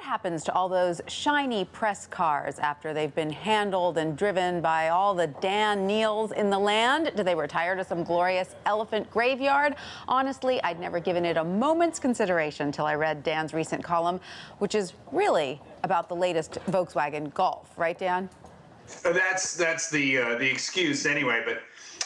happens to all those shiny press cars after they've been handled and driven by all the Dan Neils in the land? Do they retire to some glorious elephant graveyard? Honestly, I'd never given it a moment's consideration until I read Dan's recent column, which is really about the latest Volkswagen Golf. Right, Dan? That's the excuse anyway, but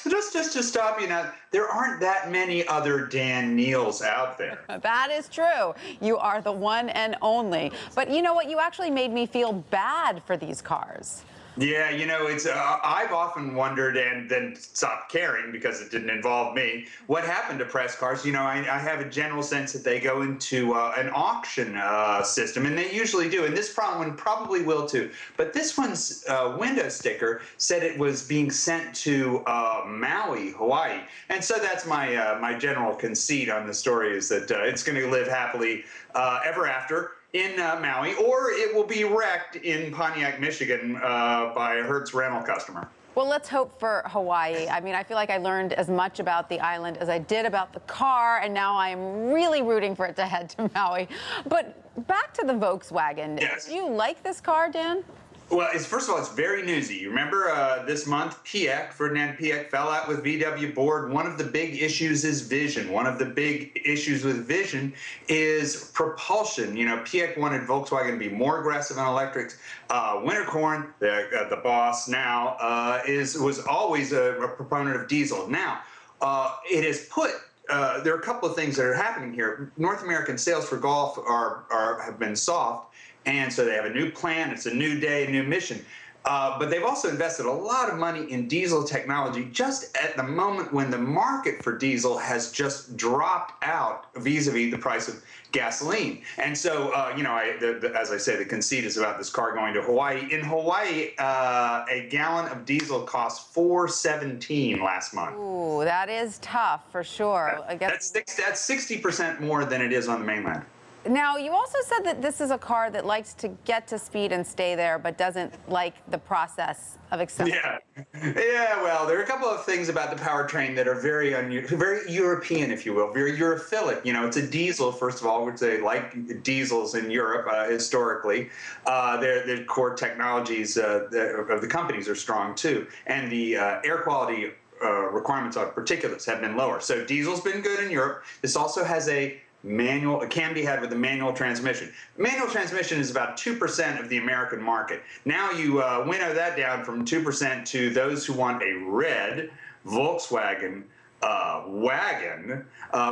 just to stop you now, there aren't that many other Dan Neils out there. That is true. You are the one and only. But you know what? You actually made me feel bad for these cars. Yeah, you know, it's I've often wondered and then stopped caring because it didn't involve me. What happened to press cars? You know, I have a general sense that they go into an auction system, and they usually do. And this one probably will too. But this one's window sticker said it was being sent to Maui, Hawaii, and so that's my my general conceit on the story is that it's going to live happily ever after in Maui, or it will be wrecked in Pontiac, Michigan by a Hertz rental customer. Well, let's hope for Hawaii. I mean, I feel like I learned as much about the island as I did about the car, and now I'm really rooting for it to head to Maui. But back to the Volkswagen. Yes. Do you like this car, Dan? Well, first of all, it's very newsy. You remember this month, Ferdinand Piëch fell out with VW board. One of the big issues is vision. One of the big issues with vision is propulsion. You know, Piëch wanted Volkswagen to be more aggressive on electrics. Winterkorn, the boss now, was always a proponent of diesel. Now, it has put there are a couple of things that are happening here. North American sales for Golf have been soft. And so they have a new plan, it's a new day, a new mission. But they've also invested a lot of money in diesel technology just at the moment when the market for diesel has just dropped out vis-a-vis the price of gasoline. And so, you know, as I say, the conceit is about this car going to Hawaii. In Hawaii, a gallon of diesel cost $4.17 last month. Ooh, that is tough for sure. That's 60% more than it is on the mainland. Now, you also said that this is a car that likes to get to speed and stay there, but doesn't like the process of accelerating. Yeah, well, there are a couple of things about the powertrain that are very European, if you will, very Europhilic. You know, it's a diesel, first of all, which they like diesels in Europe historically. Their core technologies of the companies are strong, too. And the air quality requirements on particulates have been lower. So diesel's been good in Europe. This also has a manual, it can be had with a manual transmission. Manual transmission is about 2% of the American market. Now you winnow that down from 2% to those who want a red Volkswagen wagon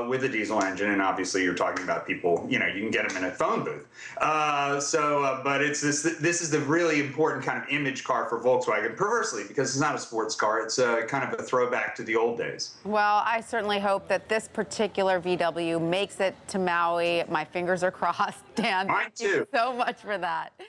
with a diesel engine, and obviously you're talking about people, you know, you can get them in a phone booth. But it's this is the really important kind of image car for Volkswagen, perversely, because it's not a sports car. It's kind of a throwback to the old days. Well, I certainly hope that this particular VW makes it to Maui. My fingers are crossed, Dan. Mine too. Thank you so much for that.